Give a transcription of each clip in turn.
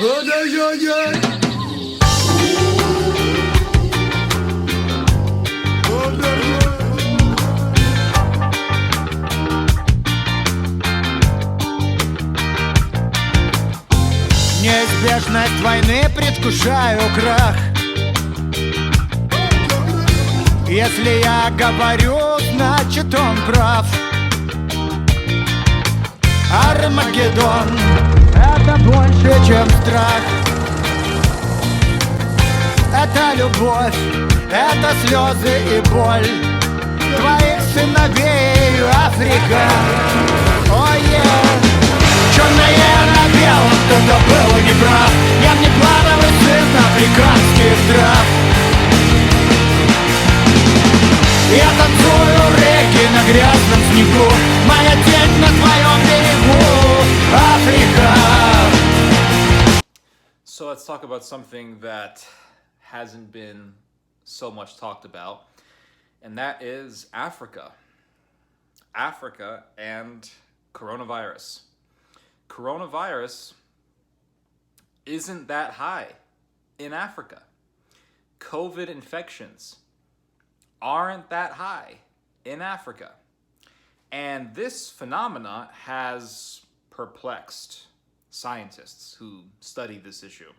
Ой-ой-ой. Неизбежность войны, предвкушаю крах. Если я говорю, значит он прав. Армагеддон — это больше, чем страх. Это любовь, это слезы и боль твоих сыновей, Африка. Черное на белом, кто-то был неправ. Я не плановый сын африканских трав. Я танцую реки на грязном снегу. Моя тень на твоем берегу, Африка. So let's talk about something that hasn't been so much talked about, and that is Africa. Africa and coronavirus. Coronavirus isn't that high in Africa. COVID infections aren't that high in Africa. And this phenomena has perplexed scientists who study this issue.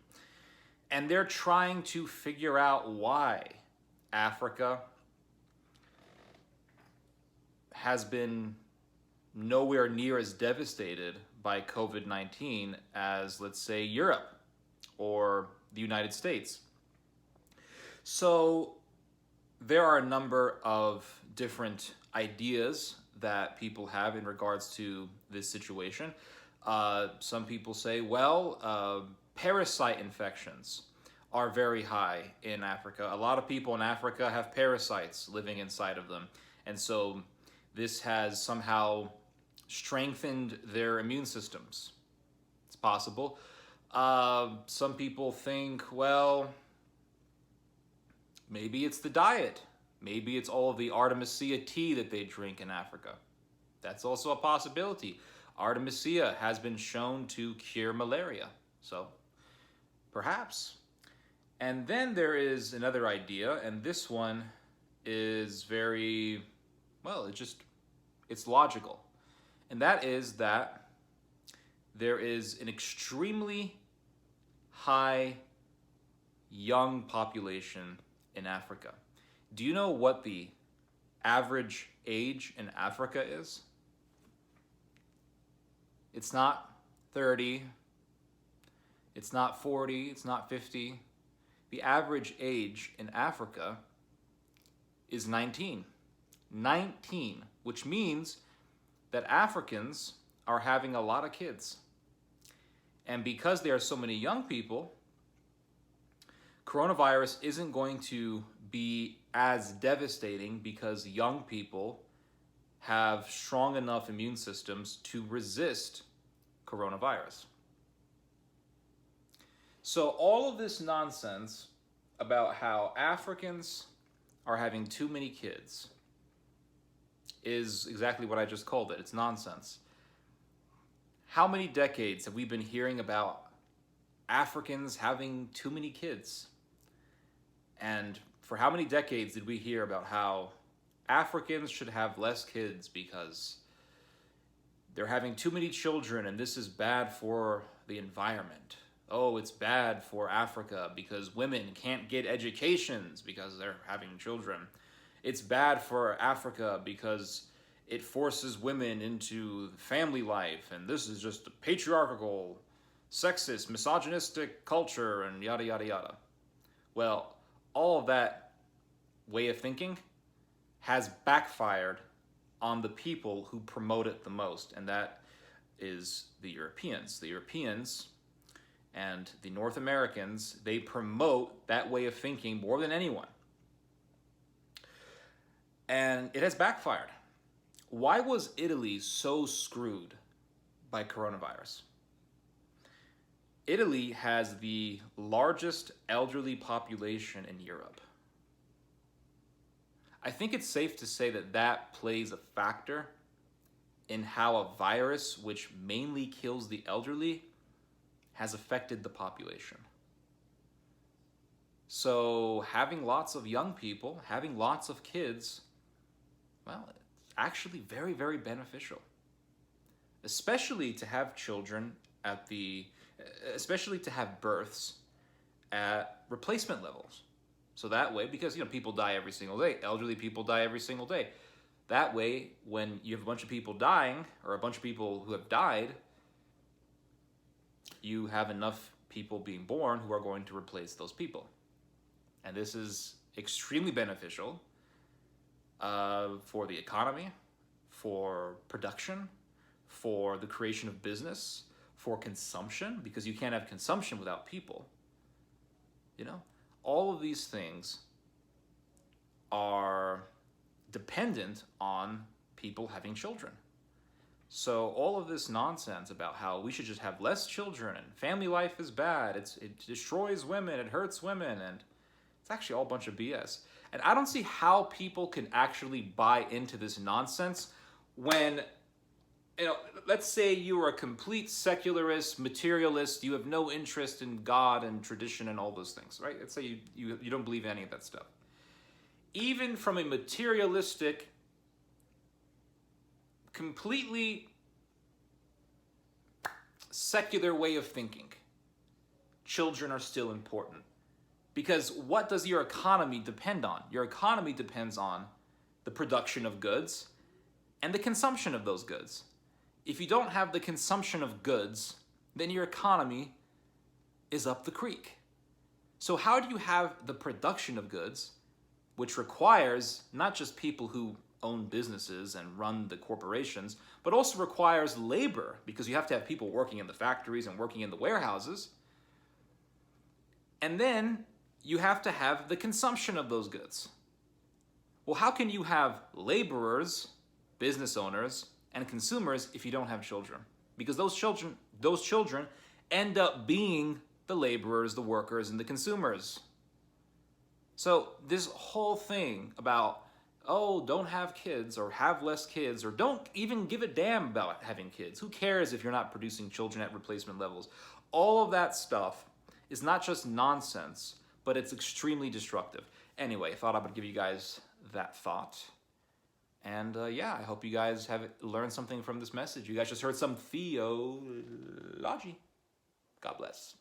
And they're trying to figure out why Africa has been nowhere near as devastated by COVID-19 as, let's say, Europe or the United States. So there are a number of different ideas that people have in regards to this situation. Some people say, well, parasite infections are very high in Africa. A lot of people in Africa have parasites living inside of them. And so this has somehow strengthened their immune systems. It's possible. Some people think, well, maybe it's the diet. Maybe it's all of the Artemisia tea that they drink in Africa. That's also a possibility. Artemisia has been shown to cure malaria. So, perhaps. And then there is another idea, and this one is very, well, it's logical. And that is that there is an extremely high young population in Africa. Do you know what the average age in Africa is? It's not 30, it's not 40, it's not 50. The average age in Africa is 19. 19, which means that Africans are having a lot of kids. And because there are so many young people, coronavirus isn't going to be as devastating because young people have strong enough immune systems to resist coronavirus. So all of this nonsense about how Africans are having too many kids is exactly what I just called it. It's nonsense. How many decades have we been hearing about Africans having too many kids? And for how many decades did we hear about how Africans should have less kids because they're having too many children and this is bad for the environment? Oh, it's bad for Africa because women can't get educations because they're having children. It's bad for Africa because it forces women into family life, and this is just a patriarchal, sexist, misogynistic culture, and yada, yada, yada. Well, all of that way of thinking has backfired on the people who promote it the most, and that is the Europeans. The Europeans and the North Americans, they promote that way of thinking more than anyone. And it has backfired. Why was Italy so screwed by coronavirus? Italy has the largest elderly population in Europe. I think it's safe to say that that plays a factor in how a virus, which mainly kills the elderly, has affected the population. So having lots of young people, having lots of kids, well, it's actually very, very beneficial. Especially to have children especially to have births at replacement levels. So that way, because people die every single day, elderly people die every single day. That way, when you have a bunch of people dying, or a bunch of people who have died, you have enough people being born who are going to replace those people. And this is extremely beneficial for the economy, for production, for the creation of business, for consumption, because you can't have consumption without people. All of these things are dependent on people having children. So all of this nonsense about how we should just have less children and family life is bad, it destroys women, it hurts women, and it's actually all a bunch of BS. And I don't see how people can actually buy into this nonsense when, let's say you are a complete secularist, materialist, you have no interest in God and tradition and all those things, right? Let's say you don't believe in any of that stuff. Even from a materialistic, completely secular way of thinking, children are still important. Because what does your economy depend on? Your economy depends on the production of goods and the consumption of those goods. If you don't have the consumption of goods, then your economy is up the creek. So how do you have the production of goods, which requires not just people who own businesses and run the corporations, but also requires labor, because you have to have people working in the factories and working in the warehouses. And then you have to have the consumption of those goods. Well, how can you have laborers, business owners, and consumers if you don't have children? Because those children end up being the laborers, the workers, and the consumers. So this whole thing about, don't have kids or have less kids or don't even give a damn about having kids. Who cares if you're not producing children at replacement levels? All of that stuff is not just nonsense, but it's extremely destructive. Anyway, I thought I would give you guys that thought. And I hope you guys have learned something from this message. You guys just heard some theology. God bless.